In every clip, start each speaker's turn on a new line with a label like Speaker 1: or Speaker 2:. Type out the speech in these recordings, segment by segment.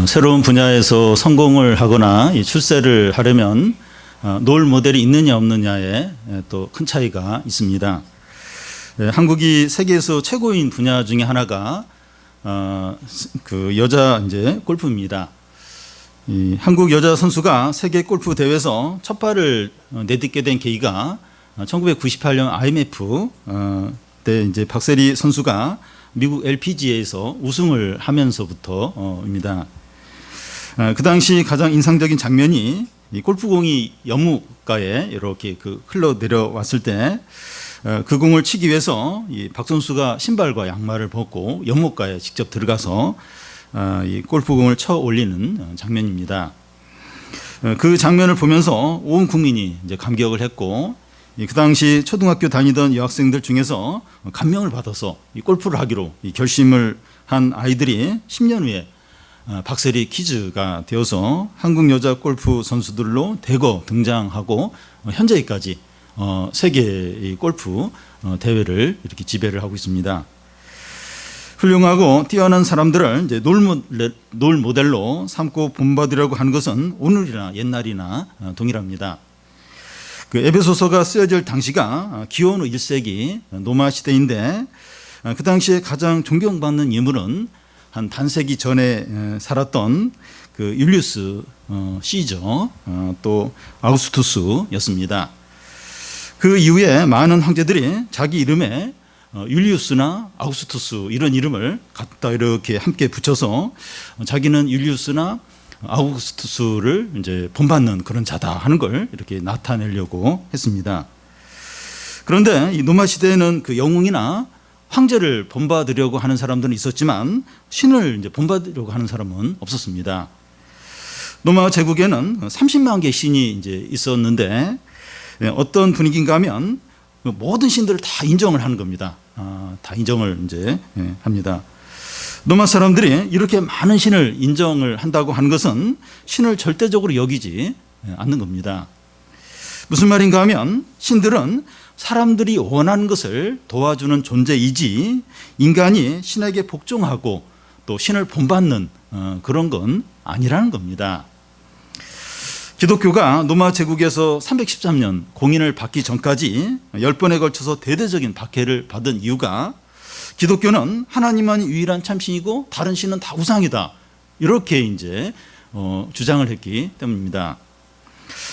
Speaker 1: 새로운 분야에서 성공을 하거나 출세를 하려면 롤 모델이 있느냐 없느냐에 또 큰 차이가 있습니다. 한국이 세계에서 최고인 분야 중에 하나가 그 여자 골프입니다. 이 한국 여자 선수가 세계 골프 대회에서 첫 발을 내딛게 된 계기가 1998년 IMF 때 박세리 선수가 미국 LPGA에서 우승을 하면서부터입니다. 그 당시 가장 인상적인 장면이 이 골프공이 연못가에 이렇게 흘러 내려왔을 때 그 공을 치기 위해서 이 박 선수가 신발과 양말을 벗고 연못가에 직접 들어가서 이 골프공을 쳐 올리는 장면입니다. 그 장면을 보면서 온 국민이 감격을 했고, 그 당시 초등학교 다니던 여학생들 중에서 감명을 받아서 이 골프를 하기로 결심을 한 아이들이 10년 후에 박세리 키즈가 되어서 한국 여자 골프 선수들로 대거 등장하고 현재까지 세계 골프 대회를 이렇게 지배를 하고 있습니다. 훌륭하고 뛰어난 사람들을 롤 모델로 삼고 본받으려고 하는 것은 오늘이나 옛날이나 동일합니다. 그 에베소서가 쓰여질 당시가 기원후 1세기 노마 시대인데, 그 당시에 가장 존경받는 인물은 한 반세기 전에 살았던 그 율리우스 시저, 또 아우구스투스였습니다. 그 이후에 많은 황제들이 자기 이름에 율리우스나 아우구스투스 이런 이름을 갖다 이렇게 함께 붙여서 자기는 율리우스나 아우구스투스를 본받는 그런 자다 하는 걸 이렇게 나타내려고 했습니다. 그런데 이 노마 시대에는 그 영웅이나 황제를 본받으려고 하는 사람들은 있었지만 신을 본받으려고 하는 사람은 없었습니다. 노마 제국에는 30만 개의 신이 있었는데, 어떤 분위기인가 하면 모든 신들을 다 인정을 하는 겁니다. 다 인정을 합니다. 노마 사람들이 이렇게 많은 신을 인정을 한다고 하는 것은 신을 절대적으로 여기지 않는 겁니다. 무슨 말인가 하면 신들은 사람들이 원하는 것을 도와주는 존재이지 인간이 신에게 복종하고 또 신을 본받는 그런 건 아니라는 겁니다. 기독교가 노마 제국에서 313년 공인을 받기 전까지 10번에 걸쳐서 대대적인 박해를 받은 이유가 기독교는 하나님만이 유일한 참신이고 다른 신은 다 우상이다, 이렇게 주장을 했기 때문입니다.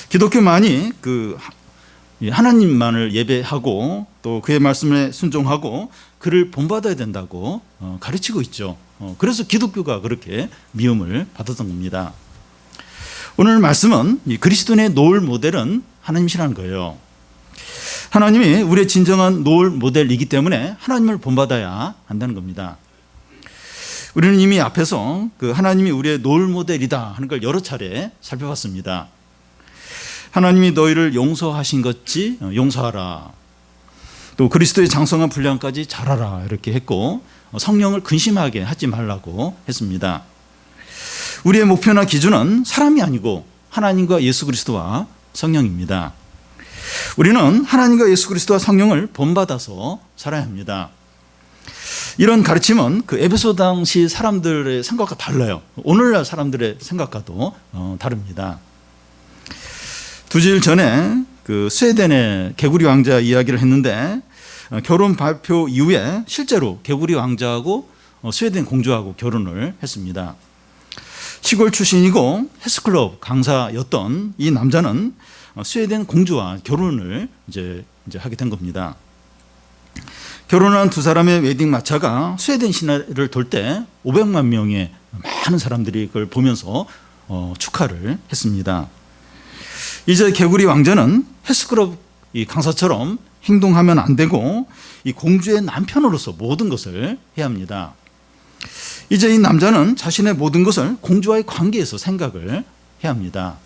Speaker 1: 기독교만이 그 하나님만을 예배하고 또 그의 말씀에 순종하고 그를 본받아야 된다고 가르치고 있죠. 그래서 기독교가 그렇게 미움을 받았던 겁니다. 오늘 말씀은 그리스도인의 롤 모델은 하나님이시라는 거예요. 하나님이 우리의 진정한 롤 모델이기 때문에 하나님을 본받아야 한다는 겁니다. 우리는 이미 앞에서 그 하나님이 우리의 롤 모델이다 하는 걸 여러 차례 살펴봤습니다. 하나님이 너희를 용서하신 것지 용서하라, 또 그리스도의 장성한 분량까지 잘하라 이렇게 했고, 성령을 근심하게 하지 말라고 했습니다. 우리의 목표나 기준은 사람이 아니고 하나님과 예수 그리스도와 성령입니다. 우리는 하나님과 예수 그리스도와 성령을 본받아서 살아야 합니다. 이런 가르침은 그 에베소 당시 사람들의 생각과 달라요. 오늘날 사람들의 생각과도 다릅니다. 2주일 전에 그 스웨덴의 개구리 왕자 이야기를 했는데, 결혼 발표 이후에 실제로 개구리 왕자하고 스웨덴 공주하고 결혼을 했습니다. 시골 출신이고 헬스클럽 강사였던 이 남자는 스웨덴 공주와 결혼을 이제 하게 된 겁니다. 결혼한 두 사람의 웨딩 마차가 스웨덴 시내를 돌 때 500만 명의 많은 사람들이 그걸 보면서 축하를 했습니다. 이제 개구리 왕자는 헬스클럽 이 강사처럼 행동하면 안 되고 이 공주의 남편으로서 모든 것을 해야 합니다. 이제 이 남자는 자신의 모든 것을 공주와의 관계에서 생각을 해야 합니다.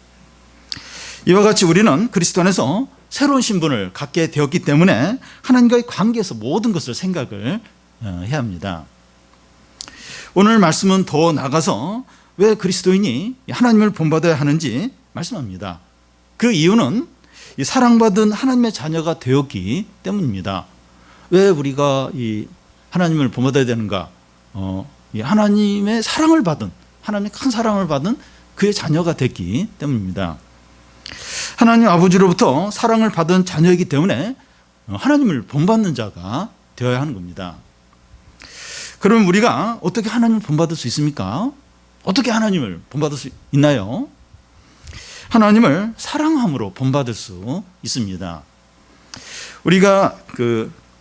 Speaker 1: 이와 같이 우리는 그리스도 안에서 새로운 신분을 갖게 되었기 때문에 하나님과의 관계에서 모든 것을 생각을 해야 합니다. 오늘 말씀은 더 나아가서 왜 그리스도인이 하나님을 본받아야 하는지 말씀합니다. 그 이유는 이 사랑받은 하나님의 자녀가 되었기 때문입니다. 왜 우리가 이 하나님을 본받아야 되는가? 이 하나님의 사랑을 받은 하나님의 큰 사랑을 받은 그의 자녀가 됐기 때문입니다. 하나님 아버지로부터 사랑을 받은 자녀이기 때문에 하나님을 본받는 자가 되어야 하는 겁니다. 그럼 우리가 어떻게 하나님을 본받을 수 있습니까? 어떻게 하나님을 본받을 수 있나요? 하나님을 사랑함으로 본받을 수 있습니다. 우리가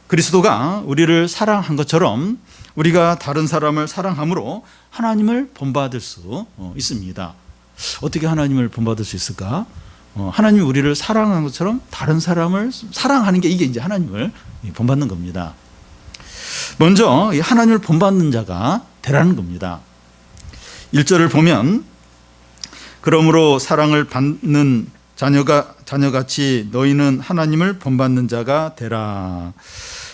Speaker 1: 그리스도가 우리를 사랑한 것처럼 우리가 다른 사람을 사랑함으로 하나님을 본받을 수 있습니다. 어떻게 하나님을 본받을 수 있을까? 하나님이 우리를 사랑한 것처럼 다른 사람을 사랑하는 게 이게 이제 하나님을 본받는 겁니다. 먼저 하나님을 본받는 자가 되라는 겁니다. 1절을 보면 그러므로 사랑을 받는 자녀같이 너희는 하나님을 본받는 자가 되라.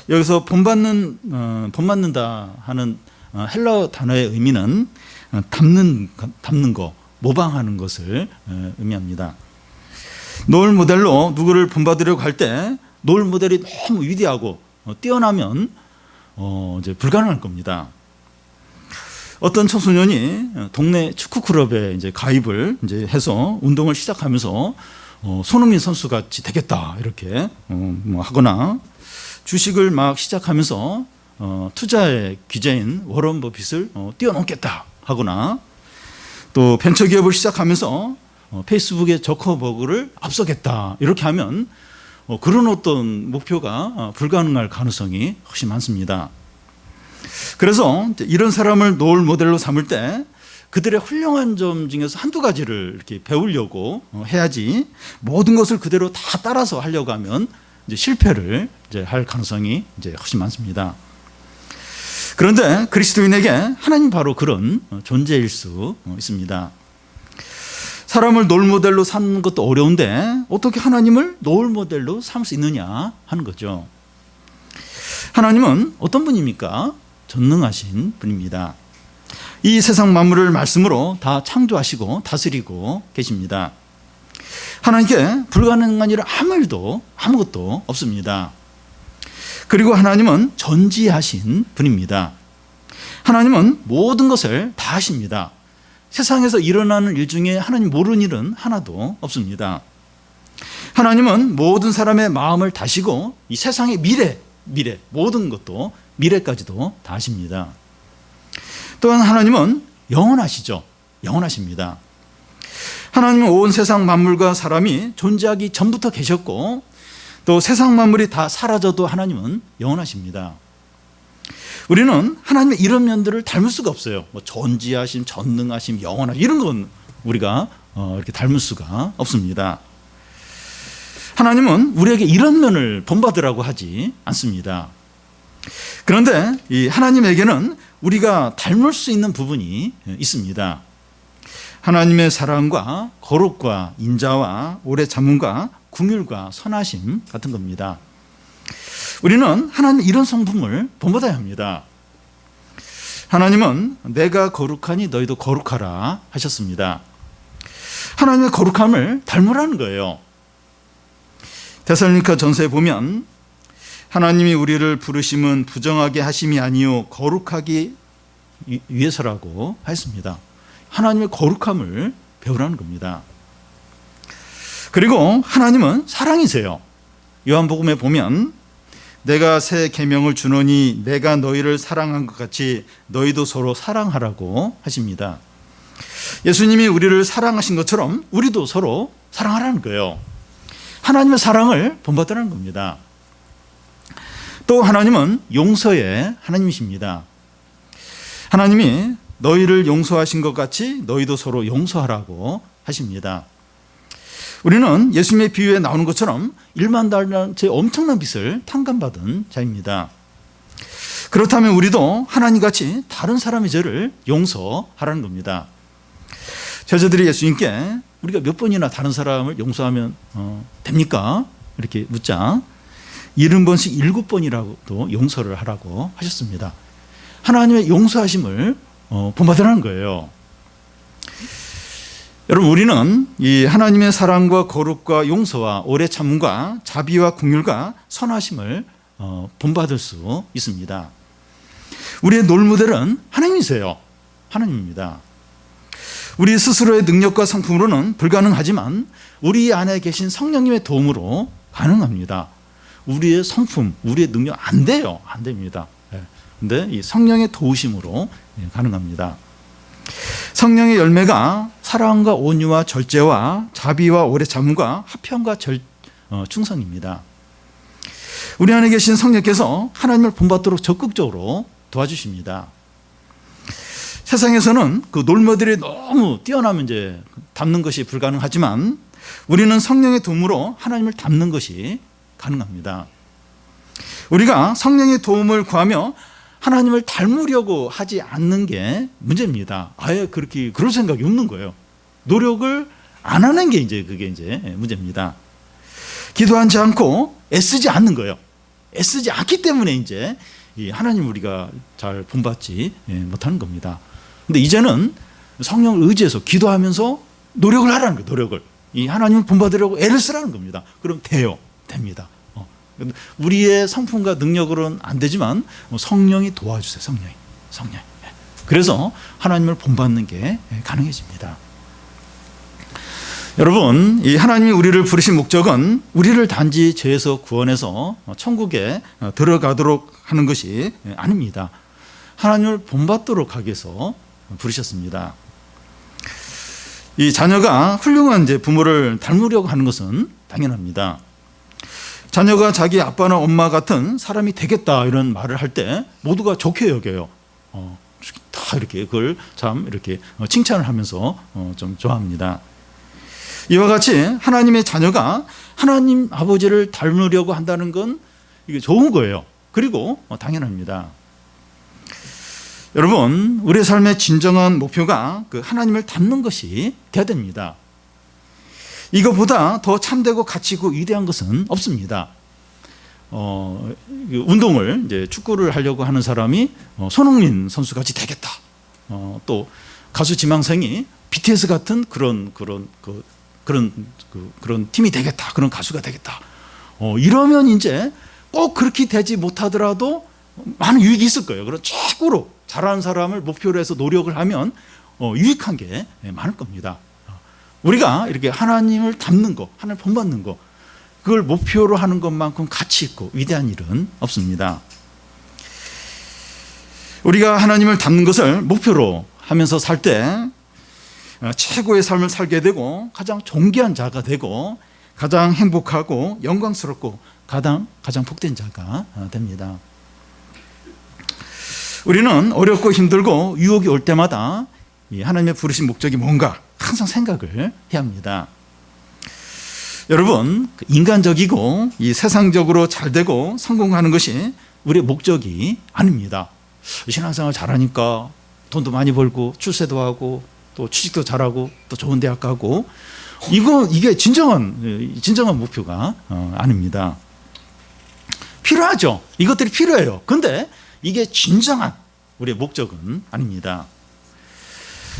Speaker 1: 여기서 본받는다 하는 헬라어 단어의 의미는 담는 거, 모방하는 것을 의미합니다. 롤 모델로 누구를 본받으려고 할 때 롤 모델이 너무 위대하고 뛰어나면 이제 불가능할 겁니다. 어떤 청소년이 동네 축구 클럽에 이제 가입을 이제 해서 운동을 시작하면서 손흥민 선수 같이 되겠다 이렇게 하거나 주식을 막 시작하면서 투자의 귀재인 워런 버핏을 뛰어넘겠다 하거나 또 벤처기업을 시작하면서 페이스북의 저커버그를 앞서겠다 이렇게 하면 그런 어떤 목표가 불가능할 가능성이 훨씬 많습니다. 그래서 이런 사람을 롤 모델로 삼을 때 그들의 훌륭한 점 중에서 한두 가지를 이렇게 배우려고 해야지 모든 것을 그대로 다 따라서 하려고 하면 이제 실패를 이제 할 가능성이 이제 훨씬 많습니다. 그런데 그리스도인에게 하나님 바로 그런 존재일 수 있습니다. 사람을 롤 모델로 삼는 것도 어려운데 어떻게 하나님을 롤 모델로 삼을 수 있느냐 하는 거죠. 하나님은 어떤 분입니까? 전능하신 분입니다. 이 세상 만물을 말씀으로 다 창조하시고 다스리고 계십니다. 하나님께 불가능한 일은 아무것도 없습니다. 그리고 하나님은 전지하신 분입니다. 하나님은 모든 것을 다 하십니다. 세상에서 일어나는 일 중에 하나님 모르는 일은 하나도 없습니다. 하나님은 모든 사람의 마음을 다시고 이 세상의 미래 모든 것도 미래까지도 다 아십니다. 또한 하나님은 영원하십니다. 하나님은 온 세상 만물과 사람이 존재하기 전부터 계셨고 또 세상 만물이 다 사라져도 하나님은 영원하십니다. 우리는 하나님의 이런 면들을 닮을 수가 없어요. 뭐 전지하심, 전능하심, 영원하심 이런 건 우리가 이렇게 닮을 수가 없습니다. 하나님은 우리에게 이런 면을 본받으라고 하지 않습니다. 그런데 이 하나님에게는 우리가 닮을 수 있는 부분이 있습니다. 하나님의 사랑과 거룩과 인자와 오래 참음과 긍휼과 선하심 같은 겁니다. 우리는 하나님의 이런 성품을 본받아야 합니다. 하나님은 내가 거룩하니 너희도 거룩하라 하셨습니다. 하나님의 거룩함을 닮으라는 거예요. 데살로니가 전서에 보면 하나님이 우리를 부르심은 부정하게 하심이 아니요 거룩하기 위해서라고 했습니다. 하나님의 거룩함을 배우라는 겁니다. 그리고 하나님은 사랑이세요. 요한복음에 보면 내가 새 계명을 주노니 내가 너희를 사랑한 것 같이 너희도 서로 사랑하라고 하십니다. 예수님이 우리를 사랑하신 것처럼 우리도 서로 사랑하라는 거예요. 하나님의 사랑을 본받으라는 겁니다. 또 하나님은 용서의 하나님이십니다. 하나님이 너희를 용서하신 것 같이 너희도 서로 용서하라고 하십니다. 우리는 예수님의 비유에 나오는 것처럼 1만 달란트의 엄청난 빚을 탕감받은 자입니다. 그렇다면 우리도 하나님같이 다른 사람의 죄를 용서하라는 겁니다. 제자들이 예수님께 우리가 몇 번이나 다른 사람을 용서하면 됩니까? 이렇게 묻자 70번씩 7번이라도 용서를 하라고 하셨습니다. 하나님의 용서하심을 본받으라는 거예요. 여러분 우리는 이 하나님의 사랑과 거룩과 용서와 오래 참음과 자비와 긍휼과 선하심을 본받을 수 있습니다. 우리의 롤모델은 하나님이세요. 하나님입니다. 우리 스스로의 능력과 성품으로는 불가능하지만 우리 안에 계신 성령님의 도움으로 가능합니다. 우리의 성품, 우리의 능력 안 돼요. 안 됩니다. 근데 이 성령의 도우심으로 가능합니다. 성령의 열매가 사랑과 온유와 절제와 자비와 오래 참음과 화평과 충성입니다. 우리 안에 계신 성령께서 하나님을 본받도록 적극적으로 도와주십니다. 세상에서는 그 놀모델이 너무 뛰어나면 이제 닮는 것이 불가능하지만 우리는 성령의 도움으로 하나님을 닮는 것이 가능합니다. 우리가 성령의 도움을 구하며 하나님을 닮으려고 하지 않는 게 문제입니다. 아예 그럴 생각이 없는 거예요. 노력을 안 하는 게 그게 문제입니다. 기도하지 않고 애쓰지 않는 거예요. 애쓰지 않기 때문에 이 하나님 우리가 잘 본받지 못하는 겁니다. 근데 이제는 성령을 의지해서 기도하면서 노력을 하라는 거예요. 노력을. 이 하나님을 본받으려고 애를 쓰라는 겁니다. 그럼 됩니다. 우리의 성품과 능력으로는 안 되지만 성령이 도와주세요. 성령이. 그래서 하나님을 본받는 게 가능해집니다. 여러분, 이 하나님이 우리를 부르신 목적은 우리를 단지 죄에서 구원해서 천국에 들어가도록 하는 것이 아닙니다. 하나님을 본받도록 하기 위해서 부르셨습니다. 이 자녀가 훌륭한 부모를 닮으려고 하는 것은 당연합니다. 자녀가 자기 아빠나 엄마 같은 사람이 되겠다 이런 말을 할 때 모두가 좋게 여겨요. 다 이렇게 그걸 참 이렇게 칭찬을 하면서 좀 좋아합니다. 이와 같이 하나님의 자녀가 하나님 아버지를 닮으려고 한다는 건 이게 좋은 거예요. 그리고 당연합니다. 여러분, 우리의 삶의 진정한 목표가 그 하나님을 닮는 것이 돼야 됩니다. 이거보다 더 참되고 가치 있고 위대한 것은 없습니다. 운동을 축구를 하려고 하는 사람이 손흥민 선수 같이 되겠다. 또 가수 지망생이 BTS 같은 그런 팀이 되겠다. 그런 가수가 되겠다. 이러면 꼭 그렇게 되지 못하더라도 많은 유익이 있을 거예요. 그런 최고로 잘하는 사람을 목표로 해서 노력을 하면 유익한 게 많을 겁니다. 우리가 이렇게 하나님을 닮는 거, 하나님을 본받는 거, 그걸 목표로 하는 것만큼 가치 있고 위대한 일은 없습니다. 우리가 하나님을 닮는 것을 목표로 하면서 살 때 최고의 삶을 살게 되고 가장 존귀한 자가 되고 가장 행복하고 영광스럽고 가장 복된 자가 됩니다. 우리는 어렵고 힘들고 유혹이 올 때마다 이 하나님의 부르신 목적이 뭔가 항상 생각을 해야 합니다. 여러분, 인간적이고 이 세상적으로 잘 되고 성공하는 것이 우리의 목적이 아닙니다. 신앙생활 잘하니까 돈도 많이 벌고 출세도 하고 또 취직도 잘하고 또 좋은 대학 가고 이게 진정한 목표가 아닙니다. 필요하죠. 이것들이 필요해요. 근데 이게 진정한 우리의 목적은 아닙니다.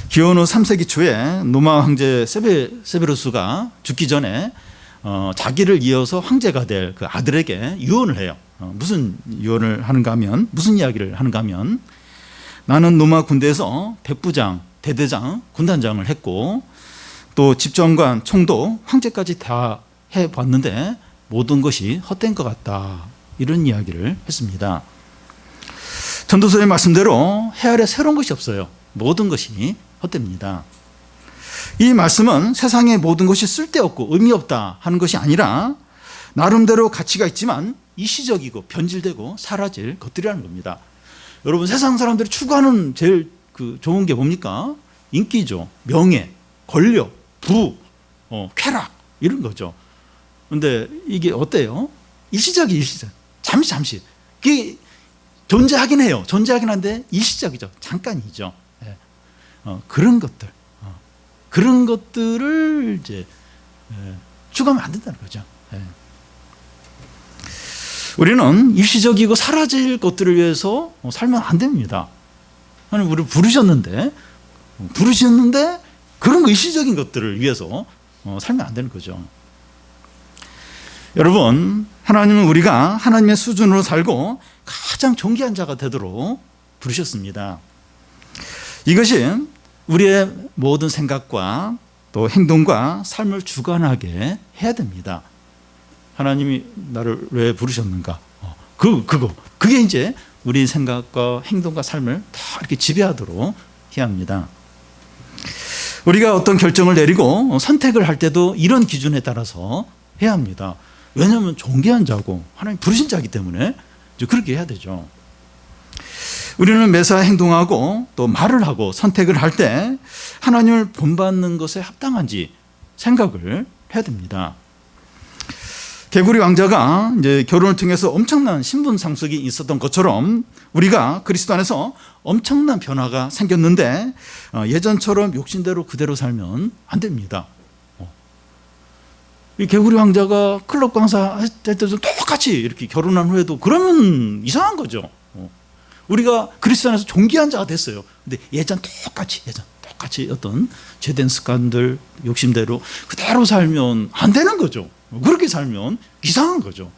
Speaker 1: 기원 후 3세기 초에 로마 황제 세베루스가 죽기 전에 자기를 이어서 황제가 될 그 아들에게 유언을 해요. 무슨 유언을 하는가 하면, 무슨 이야기를 하는가 하면, 나는 로마 군대에서 백부장, 대대장, 군단장을 했고 또 집정관, 총독, 황제까지 다 해봤는데 모든 것이 헛된 것 같다. 이런 이야기를 했습니다. 전도서의 말씀대로 해 아래 새로운 것이 없어요. 모든 것이 헛됩니다. 이 말씀은 세상의 모든 것이 쓸데없고 의미 없다 하는 것이 아니라 나름대로 가치가 있지만 일시적이고 변질되고 사라질 것들이라는 겁니다. 여러분, 세상 사람들이 추구하는 제일 좋은 게 뭡니까? 인기죠. 명예, 권력, 부, 쾌락 이런 거죠. 그런데 이게 어때요? 일시적. 잠시. 그게 존재하긴 해요. 존재하긴 한데 일시적이죠. 잠깐이죠. 그런 것들을 추구하면 안 된다는 거죠. 우리는 일시적이고 사라질 것들을 위해서 살면 안 됩니다. 하나님 우리를 부르셨는데 그런 일시적인 것들을 위해서 살면 안 되는 거죠. 여러분, 하나님은 우리가 하나님의 수준으로 살고 가장 존귀한 자가 되도록 부르셨습니다. 이것이 우리의 모든 생각과 또 행동과 삶을 주관하게 해야 됩니다. 하나님이 나를 왜 부르셨는가? 그게 이제 우리 생각과 행동과 삶을 다 이렇게 지배하도록 해야 합니다. 우리가 어떤 결정을 내리고 선택을 할 때도 이런 기준에 따라서 해야 합니다. 왜냐하면 존귀한 자고 하나님 부르신 자이기 때문에 그렇게 해야 되죠. 우리는 매사 행동하고 또 말을 하고 선택을 할 때 하나님을 본받는 것에 합당한지 생각을 해야 됩니다. 개구리 왕자가 이제 결혼을 통해서 엄청난 신분 상승이 있었던 것처럼 우리가 그리스도 안에서 엄청난 변화가 생겼는데 예전처럼 욕심대로 그대로 살면 안 됩니다. 이 개구리 왕자가 클럽 강사 할 때도 똑같이 이렇게 결혼한 후에도 그러면 이상한 거죠. 우리가 그리스도 안에서 존귀한 자가 됐어요. 근데 예전 똑같이 어떤 죄된 습관들, 욕심대로 그대로 살면 안 되는 거죠. 그렇게 살면 이상한 거죠.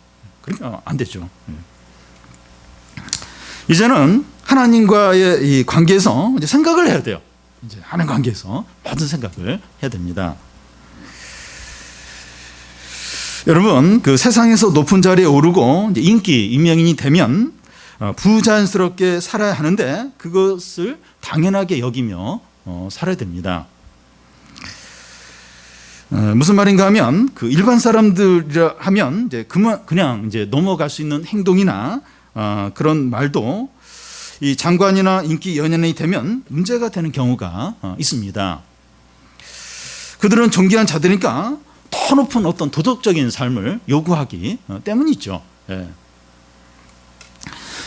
Speaker 1: 그러니까 안 되죠. 이제는 하나님과의 이 관계에서 이제 생각을 해야 돼요. 이제 하는 관계에서 모든 생각을 해야 됩니다. 여러분, 그 세상에서 높은 자리에 오르고 이제 인기, 유명인이 되면 부자연스럽게 살아야 하는데 그것을 당연하게 여기며 살아야 됩니다. 무슨 말인가 하면 그 일반 사람들이라 하면 이제 그냥 이제 넘어갈 수 있는 행동이나 그런 말도 이 장관이나 인기 연예인이 되면 문제가 되는 경우가 있습니다. 그들은 존귀한 자들이니까 더 높은 어떤 도덕적인 삶을 요구하기 때문이죠. 예.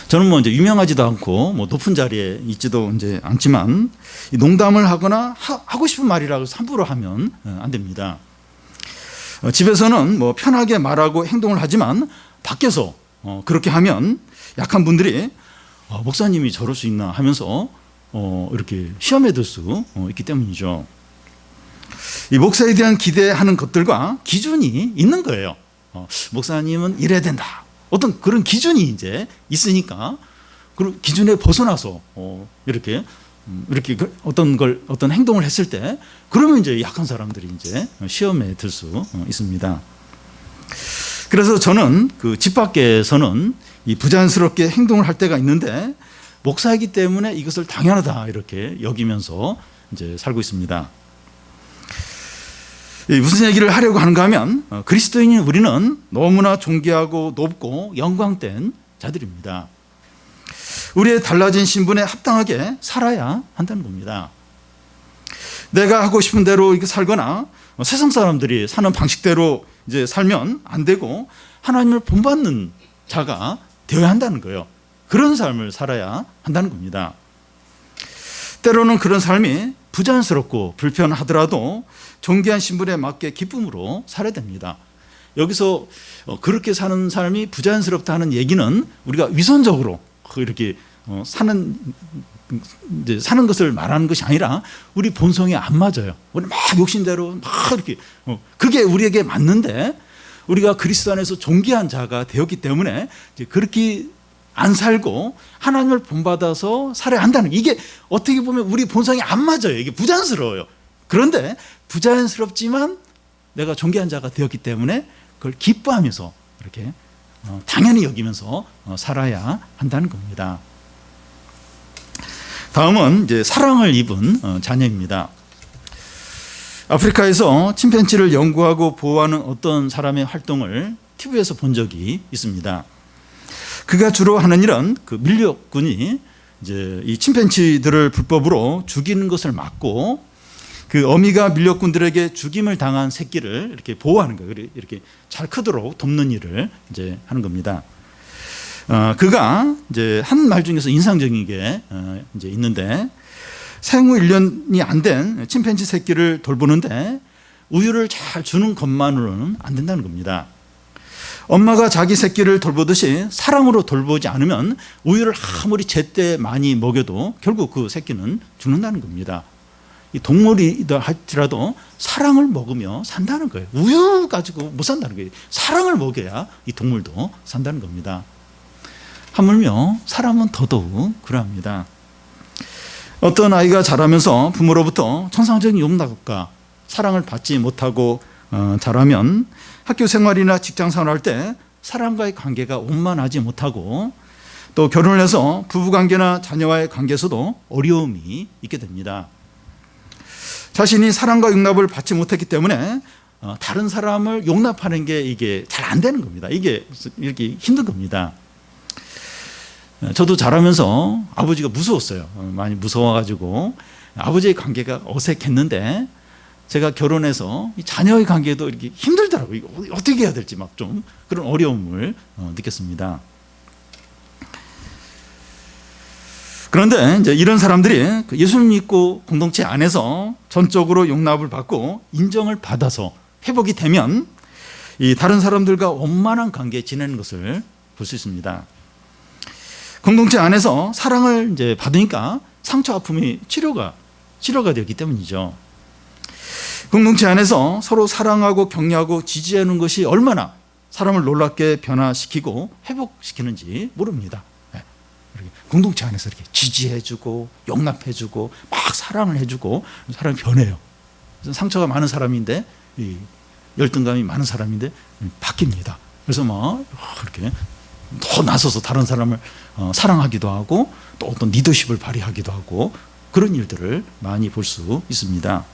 Speaker 1: 저는 뭐 이제 유명하지도 않고 뭐 높은 자리에 있지도 이제 않지만 농담을 하거나 하고 싶은 말이라고 함부로 하면 안 됩니다. 집에서는 뭐 편하게 말하고 행동을 하지만 밖에서 그렇게 하면 약한 분들이 목사님이 저럴 수 있나 하면서 이렇게 시험에 들 수 있기 때문이죠. 이 목사에 대한 기대하는 것들과 기준이 있는 거예요. 목사님은 이래야 된다. 어떤 그런 기준이 이제 있으니까 그 기준에 벗어나서 이렇게 어떤 행동을 했을 때 그러면 이제 약한 사람들이 이제 시험에 들 수 있습니다. 그래서 저는 그 집 밖에서는 이 부자연스럽게 행동을 할 때가 있는데 목사이기 때문에 이것을 당연하다 이렇게 여기면서 이제 살고 있습니다. 무슨 얘기를 하려고 하는가 하면 그리스도인인 우리는 너무나 존귀하고 높고 영광된 자들입니다. 우리의 달라진 신분에 합당하게 살아야 한다는 겁니다. 내가 하고 싶은 대로 이렇게 살거나 세상 사람들이 사는 방식대로 이제 살면 안 되고 하나님을 본받는 자가 되어야 한다는 거예요. 그런 삶을 살아야 한다는 겁니다. 때로는 그런 삶이 부자연스럽고 불편하더라도 존귀한 신분에 맞게 기쁨으로 살아야 됩니다. 여기서 그렇게 사는 삶이 부자연스럽다는 얘기는 우리가 위선적으로 이렇게 사는 것을 말하는 것이 아니라 우리 본성에 안 맞아요. 우리 막 욕심대로 막 이렇게 그게 우리에게 맞는데 우리가 그리스도 안에서 존귀한 자가 되었기 때문에 그렇게 안 살고 하나님을 본받아서 살아야 한다는 이게 어떻게 보면 우리 본성이 안 맞아요. 이게 부자연스러워요. 그런데 부자연스럽지만 내가 존귀한 자가 되었기 때문에 그걸 기뻐하면서 이렇게 당연히 여기면서 살아야 한다는 겁니다. 다음은 이제 사랑을 입은 자녀입니다. 아프리카에서 침팬지를 연구하고 보호하는 어떤 사람의 활동을 TV에서 본 적이 있습니다. 그가 주로 하는 일은 그 밀렵군이 이제 이 침팬지들을 불법으로 죽이는 것을 막고 그 어미가 밀렵군들에게 죽임을 당한 새끼를 이렇게 보호하는 거예요. 이렇게 잘 크도록 돕는 일을 이제 하는 겁니다. 그가 이제 한 말 중에서 인상적인 게 이제 있는데 생후 1년이 안 된 침팬지 새끼를 돌보는데 우유를 잘 주는 것만으로는 안 된다는 겁니다. 엄마가 자기 새끼를 돌보듯이 사랑으로 돌보지 않으면 우유를 아무리 제때 많이 먹여도 결국 그 새끼는 죽는다는 겁니다. 이 동물이다 할지라도 사랑을 먹으며 산다는 거예요. 우유 가지고 못 산다는 거예요. 사랑을 먹여야 이 동물도 산다는 겁니다. 하물며 사람은 더더욱 그러합니다. 어떤 아이가 자라면서 부모로부터 천상적인 용납과 사랑을 받지 못하고 자라면 학교 생활이나 직장 생활할 때 사람과의 관계가 원만하지 못하고 또 결혼을 해서 부부관계나 자녀와의 관계에서도 어려움이 있게 됩니다. 자신이 사랑과 용납을 받지 못했기 때문에 다른 사람을 용납하는 게 이게 잘 안 되는 겁니다. 이게 이렇게 힘든 겁니다. 저도 자라면서 아버지가 무서웠어요. 많이 무서워가지고 아버지의 관계가 어색했는데 제가 결혼해서 자녀의 관계도 이렇게 힘들더라고요. 어떻게 해야 될지 막 좀 그런 어려움을 느꼈습니다. 그런데 이제 이런 사람들이 예수를 믿고 공동체 안에서 전적으로 용납을 받고 인정을 받아서 회복이 되면 이 다른 사람들과 원만한 관계에 지내는 것을 볼 수 있습니다. 공동체 안에서 사랑을 이제 받으니까 상처 아픔이 치료가 되었기 때문이죠. 공동체 안에서 서로 사랑하고 격려하고 지지하는 것이 얼마나 사람을 놀랍게 변화시키고 회복시키는지 모릅니다. 공동체 안에서 이렇게 지지해주고 용납해주고 막 사랑을 해주고 사람이 변해요. 상처가 많은 사람인데 열등감이 많은 사람인데 바뀝니다. 그래서 막 이렇게 더 나서서 다른 사람을 사랑하기도 하고 또 어떤 리더십을 발휘하기도 하고 그런 일들을 많이 볼 수 있습니다.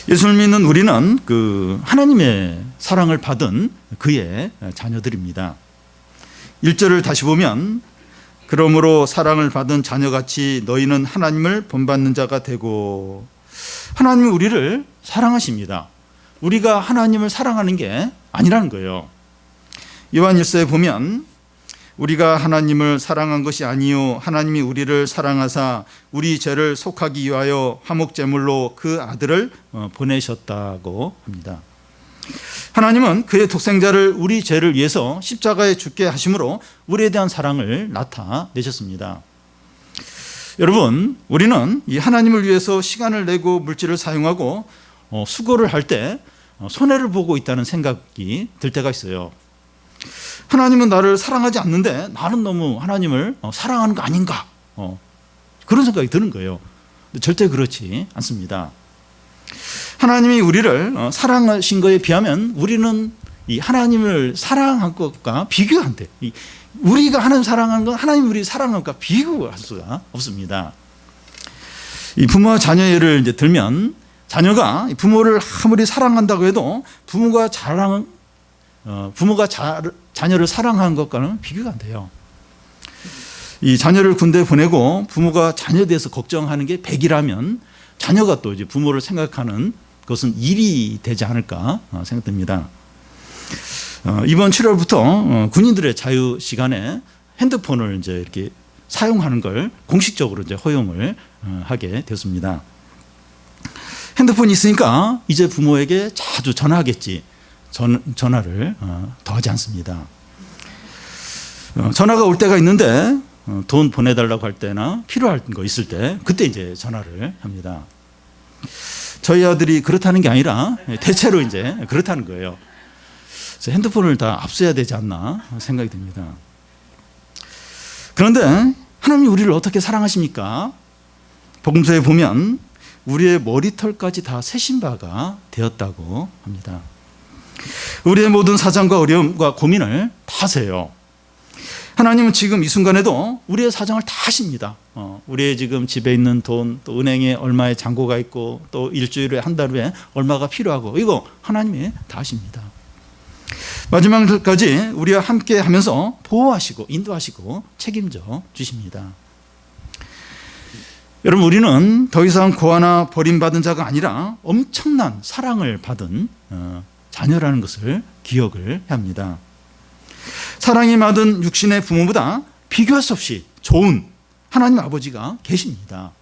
Speaker 1: 예수를 믿는 우리는 그 하나님의 사랑을 받은 그의 자녀들입니다. 1절을 다시 보면 그러므로 사랑을 받은 자녀같이 너희는 하나님을 본받는 자가 되고, 하나님이 우리를 사랑하십니다. 우리가 하나님을 사랑하는 게 아니라는 거예요. 요한 1서에 보면 우리가 하나님을 사랑한 것이 아니요 하나님이 우리를 사랑하사 우리 죄를 속하기 위하여 화목제물로 그 아들을 보내셨다고 합니다. 하나님은 그의 독생자를 우리 죄를 위해서 십자가에 죽게 하심으로 우리에 대한 사랑을 나타내셨습니다. 여러분, 우리는 이 하나님을 위해서 시간을 내고 물질을 사용하고 수고를 할 때 손해를 보고 있다는 생각이 들 때가 있어요. 하나님은 나를 사랑하지 않는데 나는 너무 하나님을 사랑하는 거 아닌가, 그런 생각이 드는 거예요. 근데 절대 그렇지 않습니다. 하나님이 우리를 사랑하신 것에 비하면 우리는 이 하나님을 사랑한 것과 비교가 안 돼. 우리가 하나님 사랑하는 건 하나님 우리 사랑한 것과 비교할 수가 없습니다. 이 부모와 자녀 예를 이제 들면, 자녀가 부모를 아무리 사랑한다고 해도 부모가 자녀를 사랑하는 것과는 비교가 안 돼요. 이 자녀를 군대 보내고 부모가 자녀에 대해서 걱정하는 게 100이라면 자녀가 또 이제 부모를 생각하는 것은 1이 되지 않을까 생각됩니다. 이번 7월부터 군인들의 자유 시간에 핸드폰을 이제 이렇게 사용하는 걸 공식적으로 이제 허용을 하게 되었습니다. 핸드폰이 있으니까 이제 부모에게 자주 전화하겠지. 전화를 더 하지 않습니다. 전화가 올 때가 있는데 돈 보내달라고 할 때나 필요한 거 있을 때 그때 이제 전화를 합니다. 저희 아들이 그렇다는 게 아니라 대체로 이제 그렇다는 거예요. 그래서 핸드폰을 다 압수해야 되지 않나 생각이 듭니다. 그런데 하나님이 우리를 어떻게 사랑하십니까? 복음서에 보면 우리의 머리털까지 다 세신 바가 되었다고 합니다. 우리의 모든 사정과 어려움과 고민을 다 아세요. 하나님은 지금 이 순간에도 우리의 사정을 다 아십니다. 우리의 지금 집에 있는 돈, 또 은행에 얼마의 잔고가 있고, 또 일주일에 한 달 후에 얼마가 필요하고, 이거 하나님이 다 아십니다. 마지막까지 우리와 함께 하면서 보호하시고 인도하시고 책임져 주십니다. 여러분, 우리는 더 이상 고아나 버림받은 자가 아니라 엄청난 사랑을 받은 자녀라는 것을 기억을 해야 합니다. 사랑이 받은 육신의 부모보다 비교할 수 없이 좋은 하나님 아버지가 계십니다.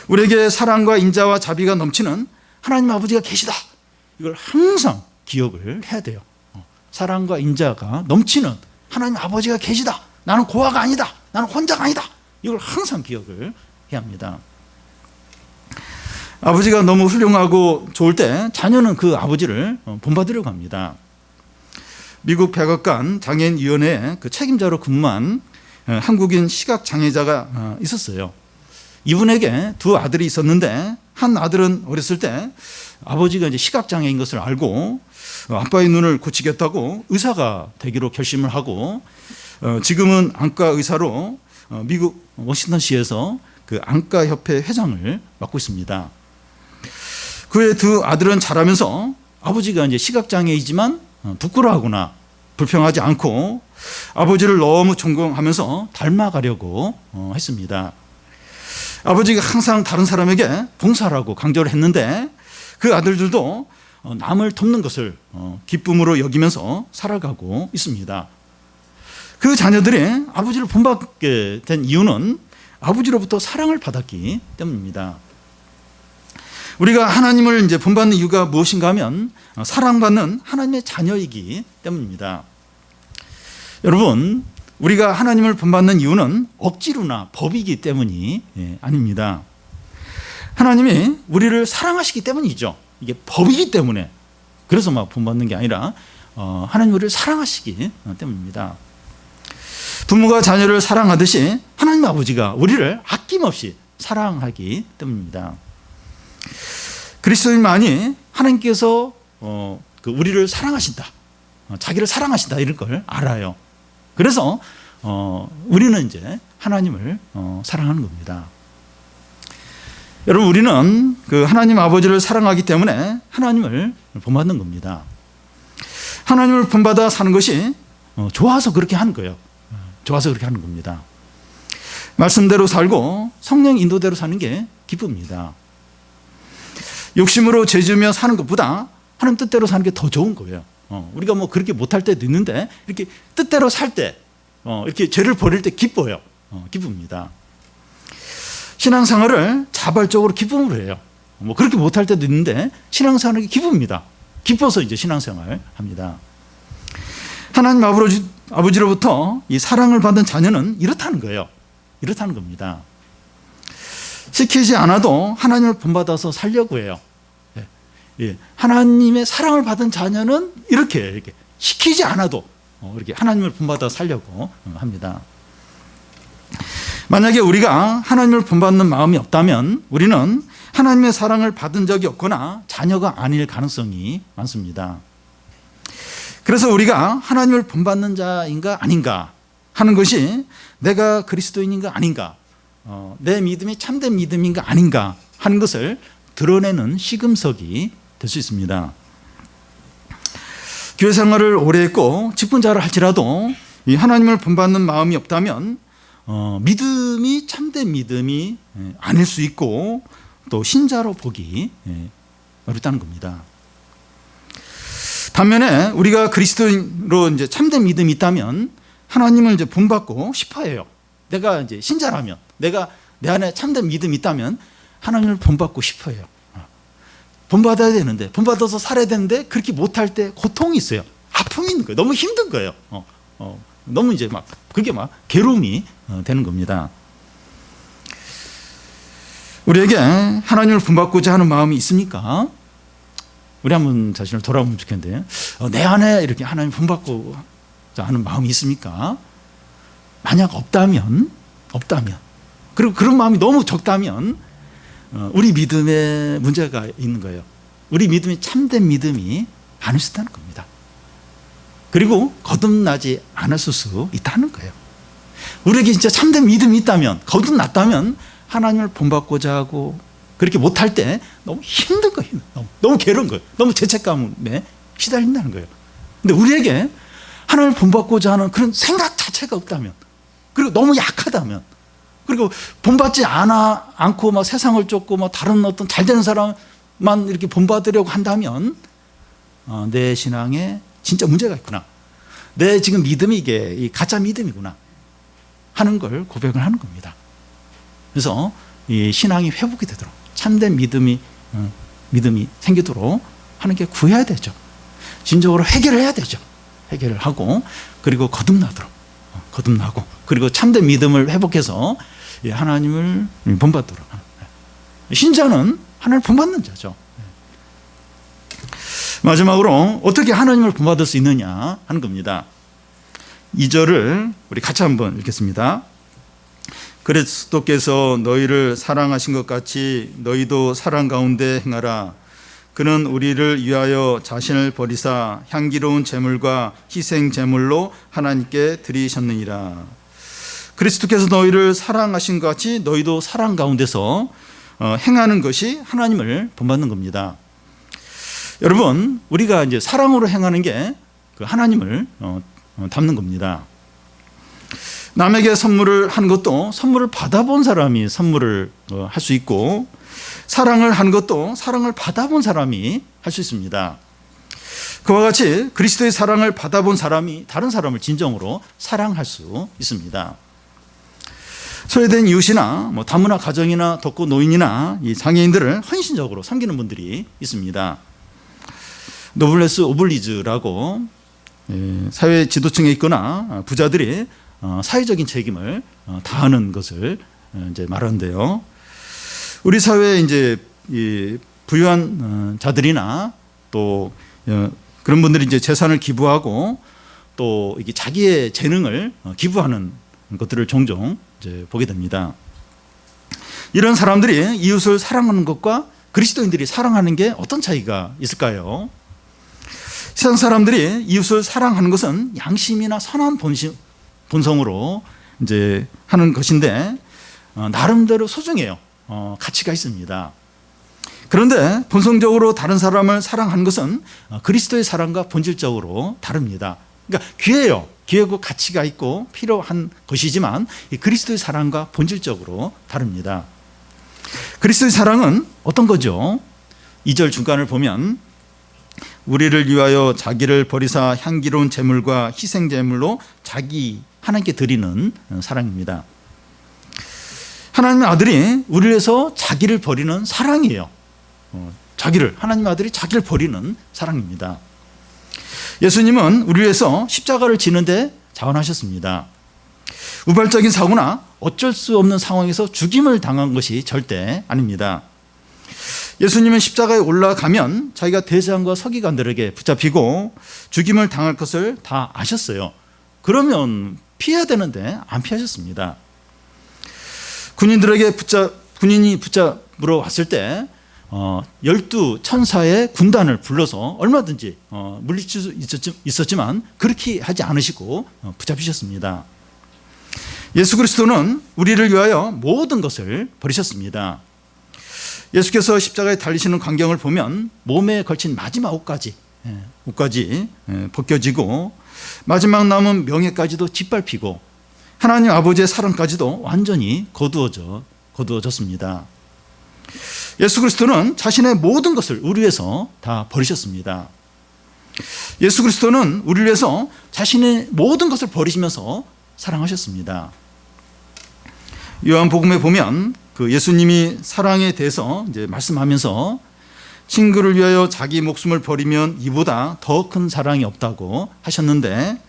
Speaker 1: 우리에게 사랑과 인자와 자비가 넘치는 하나님 아버지가 계시다. 이걸 항상 기억을 해야 돼요. 사랑과 인자가 넘치는 하나님 아버지가 계시다. 나는 고아가 아니다. 나는 혼자가 아니다. 이걸 항상 기억을 해야 합니다. 아버지가 너무 훌륭하고 좋을 때 자녀는 그 아버지를 본받으려고 합니다. 미국 백악관 장애인위원회 그 책임자로 근무한 한국인 시각장애자가 있었어요. 이분에게 두 아들이 있었는데 한 아들은 어렸을 때 아버지가 이제 시각장애인 것을 알고 아빠의 눈을 고치겠다고 의사가 되기로 결심을 하고 지금은 안과 의사로 미국 워싱턴시에서 그 안과협회 회장을 맡고 있습니다. 그의 두 아들은 자라면서 아버지가 이제 시각장애이지만 부끄러워하거나 불평하지 않고 아버지를 너무 존경하면서 닮아가려고 했습니다. 아버지가 항상 다른 사람에게 봉사라고 강조를 했는데 그 아들들도 남을 돕는 것을 기쁨으로 여기면서 살아가고 있습니다. 그 자녀들이 아버지를 본받게 된 이유는 아버지로부터 사랑을 받았기 때문입니다. 우리가 하나님을 이제 본받는 이유가 무엇인가 하면 사랑받는 하나님의 자녀이기 때문입니다. 여러분, 우리가 하나님을 본받는 이유는 억지로나 법이기 때문이 아닙니다. 하나님이 우리를 사랑하시기 때문이죠. 이게 법이기 때문에, 그래서 막 본받는 게 아니라 하나님 우리를 사랑하시기 때문입니다. 부모가 자녀를 사랑하듯이 하나님 아버지가 우리를 아낌없이 사랑하기 때문입니다. 그리스도인만이 하나님께서 우리를 사랑하신다, 자기를 사랑하신다, 이런 걸 알아요. 그래서 우리는 이제 하나님을 사랑하는 겁니다. 여러분, 우리는 그 하나님 아버지를 사랑하기 때문에 하나님을 본받는 겁니다. 하나님을 본받아 사는 것이 좋아서 그렇게 하는 거예요. 좋아서 그렇게 하는 겁니다. 말씀대로 살고 성령 인도대로 사는 게 기쁨입니다. 욕심으로 죄지으며 사는 것보다 하나님 뜻대로 사는 게 더 좋은 거예요. 우리가 뭐 그렇게 못할 때도 있는데 이렇게 뜻대로 살 때, 이렇게 죄를 버릴 때 기뻐요. 기쁩니다. 신앙생활을 자발적으로 기쁨으로 해요. 뭐 그렇게 못할 때도 있는데 신앙생활이 기쁩니다. 기뻐서 이제 신앙생활 합니다. 하나님 아버지로부터 이 사랑을 받은 자녀는 이렇다는 거예요. 이렇다는 겁니다. 시키지 않아도 하나님을 본받아서 살려고 해요. 하나님의 사랑을 받은 자녀는 이렇게 시키지 않아도 이렇게 하나님을 본받아 살려고 합니다. 만약에 우리가 하나님을 본받는 마음이 없다면 우리는 하나님의 사랑을 받은 적이 없거나 자녀가 아닐 가능성이 많습니다. 그래서 우리가 하나님을 본받는 자인가 아닌가 하는 것이 내가 그리스도인인가 아닌가, 내 믿음이 참된 믿음인가 아닌가 하는 것을 드러내는 시금석이 될 수 있습니다. 교회 생활을 오래 했고 직분자를 할지라도 이 하나님을 본받는 마음이 없다면 믿음이 참된 믿음이 아닐 수 있고 또 신자로 보기 어렵다는 겁니다. 반면에 우리가 그리스도인으로 이제 참된 믿음이 있다면 하나님을 이제 본받고 싶어해요. 내가 이제 신자라면, 내가 내 안에 참된 믿음이 있다면 하나님을 본받고 싶어해요. 본받아야 되는데, 본받아서 살아야 되는데 그렇게 못할 때 고통이 있어요. 아픔이 있는 거예요. 너무 힘든 거예요. 너무 이제 그게 괴로움이 되는 겁니다. 우리에게 하나님을 본받고자 하는 마음이 있습니까? 우리 한번 자신을 돌아보면 좋겠는데, 내 안에 이렇게 하나님 본받고자 하는 마음이 있습니까? 만약 없다면, 그리고 그런 마음이 너무 적다면 우리 믿음에 문제가 있는 거예요. 우리 믿음이 참된 믿음이 아닐 수 있다는 겁니다. 그리고 거듭나지 않았을 수 있다는 거예요. 우리에게 진짜 참된 믿음이 있다면, 거듭났다면 하나님을 본받고자 하고 그렇게 못할 때 너무 힘든 거예요. 너무 괴로운 거예요. 너무 죄책감에 시달린다는 거예요. 근데 우리에게 하나님을 본받고자 하는 그런 생각 자체가 없다면, 그리고 너무 약하다면, 그리고 본받지 않고 세상을 쫓고 다른 어떤 잘되는 사람만 이렇게 본받으려고 한다면 내 신앙에 진짜 문제가 있구나, 내 지금 믿음이 이게 가짜 믿음이구나 하는 걸 고백을 하는 겁니다. 그래서 이 신앙이 회복이 되도록, 참된 믿음이 생기도록 하는 게 구해야 되죠. 진정으로 해결을 해야 되죠. 해결을 하고, 그리고 거듭나고, 그리고 참된 믿음을 회복해서 하나님을 본받도록. 신자는 하나님을 본받는 자죠. 마지막으로 어떻게 하나님을 본받을 수 있느냐 하는 겁니다. 2절을 우리 같이 한번 읽겠습니다. 그리스도께서 너희를 사랑하신 것 같이 너희도 사랑 가운데 행하라. 그는 우리를 위하여 자신을 버리사 향기로운 제물과 희생 제물로 하나님께 드리셨느니라. 그리스도께서 너희를 사랑하신 것 같이 너희도 사랑 가운데서 행하는 것이 하나님을 본받는 겁니다. 여러분, 우리가 이제 사랑으로 행하는 게 그 하나님을 닮는 겁니다. 남에게 선물을 하는 것도 선물을 받아본 사람이 선물을 할 수 있고, 사랑을 하는 것도 사랑을 받아본 사람이 할 수 있습니다. 그와 같이 그리스도의 사랑을 받아본 사람이 다른 사람을 진정으로 사랑할 수 있습니다. 소외된 이웃이나 다문화 가정이나 덕고 노인이나 이 장애인들을 헌신적으로 섬기는 분들이 있습니다. 노블레스 오블리주라고 사회 지도층에 있거나 부자들이 사회적인 책임을 다하는 것을 이제 말하는데요. 우리 사회에 이제 부유한 자들이나 또 그런 분들이 이제 재산을 기부하고 또 이게 자기의 재능을 기부하는 것들을 종종 이제 보게 됩니다. 이런 사람들이 이웃을 사랑하는 것과 그리스도인들이 사랑하는 게 어떤 차이가 있을까요? 세상 사람들이 이웃을 사랑하는 것은 양심이나 선한 본성으로 이제 하는 것인데 나름대로 소중해요. 가치가 있습니다. 그런데 본성적으로 다른 사람을 사랑하는 것은 그리스도의 사랑과 본질적으로 다릅니다. 그러니까 귀해요. 귀하고 가치가 있고 필요한 것이지만 그리스도의 사랑과 본질적으로 다릅니다. 그리스도의 사랑은 어떤 거죠? 2절 중간을 보면 우리를 위하여 자기를 버리사 향기로운 제물과 희생 제물로 자기 하나님께 드리는 사랑입니다. 하나님의 아들이 우리를 위해서 자기를 버리는 사랑이에요. 하나님의 아들이 자기를 버리는 사랑입니다. 예수님은 우리를 위해서 십자가를 지는데 자원하셨습니다. 우발적인 사고나 어쩔 수 없는 상황에서 죽임을 당한 것이 절대 아닙니다. 예수님은 십자가에 올라가면 자기가 대제사장과 서기관들에게 붙잡히고 죽임을 당할 것을 다 아셨어요. 그러면 피해야 되는데 안 피하셨습니다. 군인이 붙잡으러 왔을 때 12천사의 군단을 불러서 얼마든지 물리칠 수 있었지만 그렇게 하지 않으시고 붙잡히셨습니다. 예수 그리스도는 우리를 위하여 모든 것을 버리셨습니다. 예수께서 십자가에 달리시는 광경을 보면 몸에 걸친 마지막 옷까지 벗겨지고 마지막 남은 명예까지도 짓밟히고 하나님 아버지의 사랑까지도 완전히 거두어졌습니다. 예수 그리스도는 자신의 모든 것을 우리 위해서 다 버리셨습니다. 예수 그리스도는 우리를 위해서 자신의 모든 것을 버리시면서 사랑하셨습니다. 요한복음에 보면 그 예수님이 사랑에 대해서 이제 말씀하면서 친구를 위하여 자기 목숨을 버리면 이보다 더 큰 사랑이 없다고 하셨는데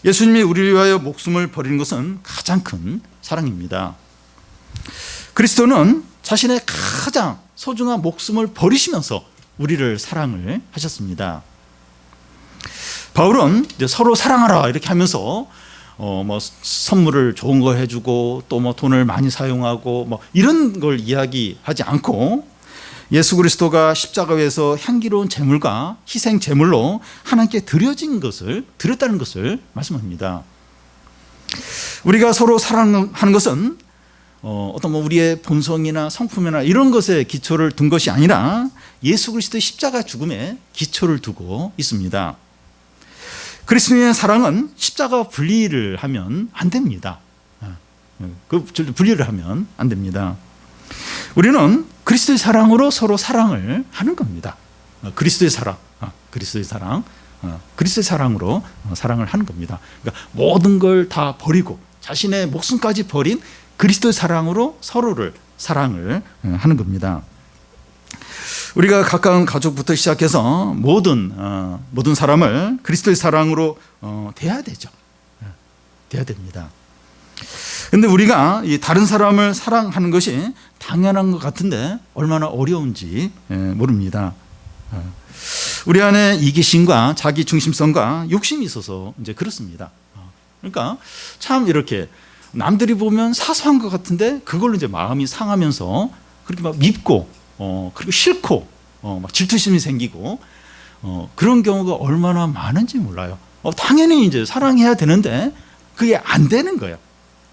Speaker 1: 예수님이 우리를 위하여 목숨을 버리는 것은 가장 큰 사랑입니다. 그리스도는 자신의 가장 소중한 목숨을 버리시면서 우리를 사랑을 하셨습니다. 바울은 이제 서로 사랑하라 이렇게 하면서 선물을 좋은 거 해주고 또 돈을 많이 사용하고 이런 걸 이야기하지 않고 예수 그리스도가 십자가에서 향기로운 제물과 희생 제물로 하나님께 드렸다는 것을 말씀합니다. 우리가 서로 사랑하는 것은 어떤 우리의 본성이나 성품이나 이런 것에 기초를 둔 것이 아니라 예수 그리스도의 십자가 죽음에 기초를 두고 있습니다. 그리스도의 사랑은 십자가 분리를 하면 안 됩니다. 분리를 하면 안 됩니다. 우리는 그리스도의 사랑으로 서로 사랑을 하는 겁니다. 그리스도의 사랑으로 사랑을 하는 겁니다. 그러니까 모든 걸 다 버리고 자신의 목숨까지 버린 그리스도의 사랑으로 서로를 사랑을 하는 겁니다. 우리가 가까운 가족부터 시작해서 모든 사람을 그리스도의 사랑으로 대해야 되죠. 대해야 됩니다. 그런데 우리가 이 다른 사람을 사랑하는 것이 당연한 것 같은데 얼마나 어려운지 모릅니다. 우리 안에 이기심과 자기 중심성과 욕심이 있어서 이제 그렇습니다. 그러니까 참 이렇게 남들이 보면 사소한 것 같은데 그걸로 이제 마음이 상하면서 그렇게 막 밉고 그리고 싫고 막 질투심이 생기고 그런 경우가 얼마나 많은지 몰라요. 당연히 이제 사랑해야 되는데 그게 안 되는 거예요.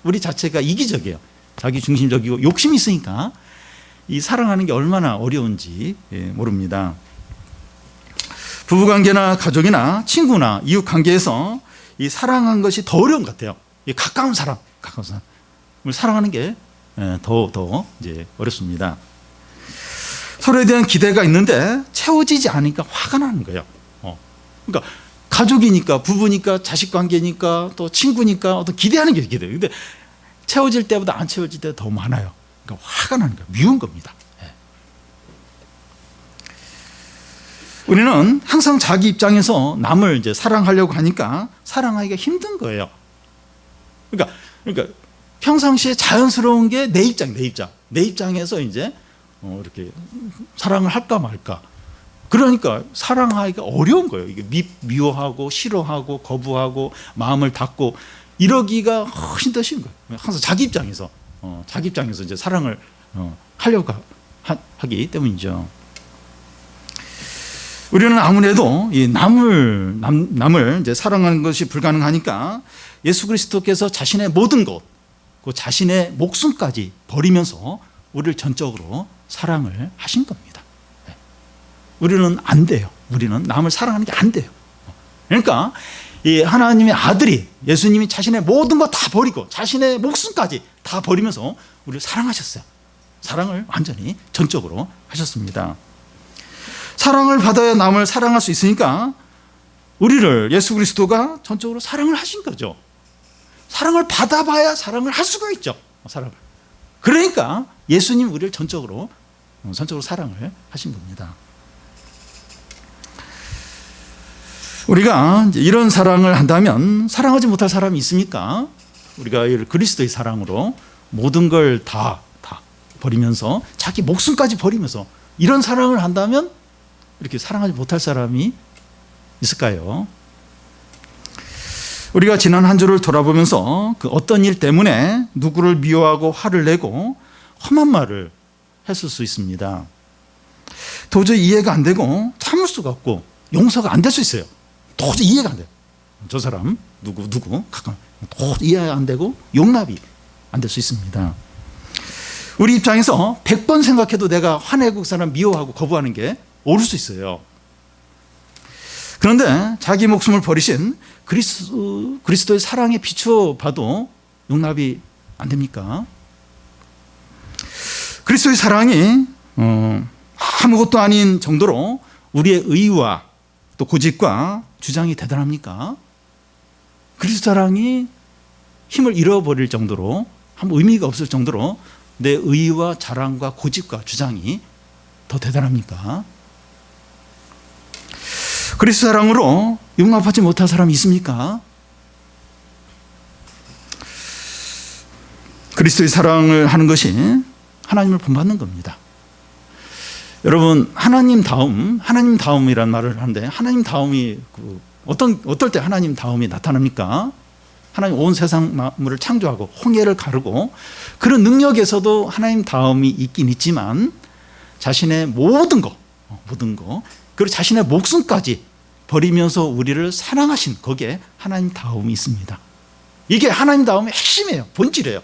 Speaker 1: 우리 자체가 이기적이에요. 자기 중심적이고 욕심이 있으니까 이 사랑하는 게 얼마나 어려운지 모릅니다. 부부관계나 가족이나 친구나 이웃관계에서 이 사랑하는 것이 더 어려운 것 같아요. 이 가까운 사람. 사랑하는 게 더 이제 어렵습니다. 서로에 대한 기대가 있는데 채워지지 않으니까 화가 나는 거예요. 그러니까 가족이니까, 부부니까, 자식 관계니까, 또 친구니까 어떤 기대하는 게 기대요. 근데 채워질 때보다 안 채워질 때가 더 많아요. 그러니까 화가 나는 거예요. 미운 겁니다. 우리는 항상 자기 입장에서 남을 이제 사랑하려고 하니까 사랑하기가 힘든 거예요. 그러니까 평상시에 자연스러운 게 내 입장에서 이제 이렇게 사랑을 할까 말까. 그러니까 사랑하기가 어려운 거예요. 이게 미워하고 싫어하고 거부하고 마음을 닫고 이러기가 훨씬 더 쉬운 거예요. 항상 자기 입장에서 이제 사랑을 하려고 하기 때문이죠. 우리는 아무래도 이 남을 이제 사랑하는 것이 불가능하니까 예수 그리스도께서 자신의 모든 것, 그 자신의 목숨까지 버리면서 우리를 전적으로 사랑을 하신 겁니다. 우리는 안 돼요. 우리는 남을 사랑하는 게 안 돼요. 그러니까 이 하나님의 아들이 예수님이 자신의 모든 것 다 버리고 자신의 목숨까지 다 버리면서 우리를 사랑하셨어요. 사랑을 완전히 전적으로 하셨습니다. 사랑을 받아야 남을 사랑할 수 있으니까 우리를 예수 그리스도가 전적으로 사랑을 하신 거죠. 사랑을 받아봐야 사랑을 할 수가 있죠. 사랑을. 그러니까 예수님 우리를 전적으로 사랑을 하신 겁니다. 우리가 이런 사랑을 한다면 사랑하지 못할 사람이 있습니까? 우리가 그리스도의 사랑으로 모든 걸 다 버리면서 자기 목숨까지 버리면서 이런 사랑을 한다면 이렇게 사랑하지 못할 사람이 있을까요? 우리가 지난 한 주를 돌아보면서 그 어떤 일 때문에 누구를 미워하고 화를 내고 험한 말을 했을 수 있습니다. 도저히 이해가 안 되고 참을 수가 없고 용서가 안 될 수 있어요. 도저히 이해가 안 돼요. 저 사람 누구 가끔 도저히 이해가 안 되고 용납이 안 될 수 있습니다. 우리 입장에서 100번 생각해도 내가 화내고 그 사람 미워하고 거부하는 게 옳을 수 있어요. 그런데 자기 목숨을 버리신 그리스도의 사랑에 비추어 봐도 용납이 안 됩니까? 그리스도의 사랑이 아무것도 아닌 정도로 우리의 의와 또 고집과 주장이 대단합니까? 그리스도 사랑이 힘을 잃어버릴 정도로 아무 의미가 없을 정도로 내 의와 자랑과 고집과 주장이 더 대단합니까? 그리스도 사랑으로 용납하지 못할 사람이 있습니까? 그리스도의 사랑을 하는 것이 하나님을 본받는 겁니다. 여러분, 하나님 다움이란 말을 하는데 하나님 다움이 어떨 때 하나님 다움이 나타납니까? 하나님 온 세상 만물을 창조하고 홍해를 가르고 그런 능력에서도 하나님 다움이 있긴 있지만 자신의 모든 거 그리고 자신의 목숨까지 버리면서 우리를 사랑하신 거기에 하나님 다움이 있습니다. 이게 하나님 다움의 핵심이에요. 본질이에요.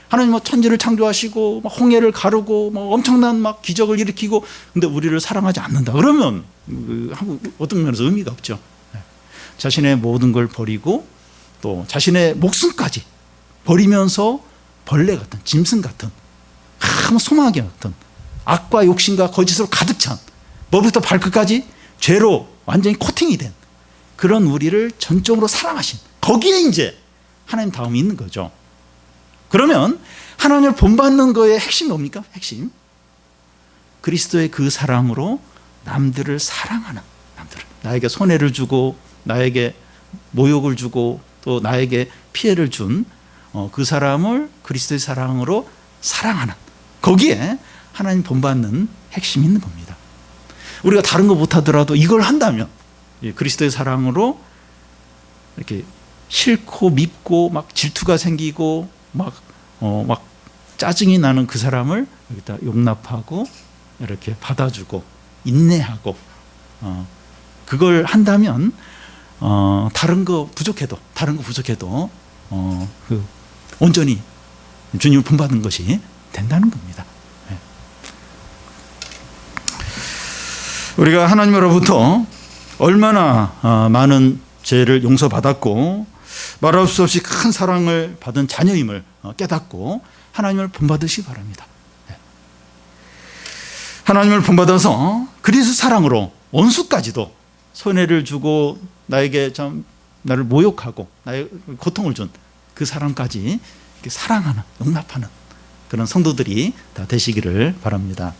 Speaker 1: 하나님 천지를 창조하시고 홍해를 가르고 엄청난 기적을 일으키고 근데 우리를 사랑하지 않는다. 그러면 어떤 면에서 의미가 없죠. 자신의 모든 걸 버리고 또 자신의 목숨까지 버리면서 벌레 같은 짐승 같은 아무 소망이 없던 악과 욕심과 거짓으로 가득 찬 머리부터 발끝까지 죄로 완전히 코팅이 된 그런 우리를 전적으로 사랑하신 거기에 이제 하나님 다움이 있는 거죠. 그러면 하나님을 본받는 거의 핵심이 뭡니까? 핵심. 그리스도의 그 사랑으로 남들을 사랑하는 나에게 손해를 주고 나에게 모욕을 주고 또 나에게 피해를 준 그 사람을 그리스도의 사랑으로 사랑하는 거기에 하나님 본받는 핵심이 있는 겁니다. 우리가 다른 거 못하더라도 이걸 한다면 그리스도의 사랑으로 이렇게 싫고 밉고 막 질투가 생기고 막 짜증이 나는 그 사람을 여기다 용납하고 이렇게 받아주고 인내하고 그걸 한다면 다른 거 부족해도 온전히 주님을 본받는 것이 된다는 겁니다. 우리가 하나님으로부터 얼마나 많은 죄를 용서받았고 말할 수 없이 큰 사랑을 받은 자녀임을 깨닫고 하나님을 본받으시기 바랍니다. 하나님을 본받아서 그리스도 사랑으로 원수까지도 손해를 주고 나에게 참 나를 모욕하고 나의 고통을 준 그 사람까지 사랑하는, 용납하는 그런 성도들이 다 되시기를 바랍니다.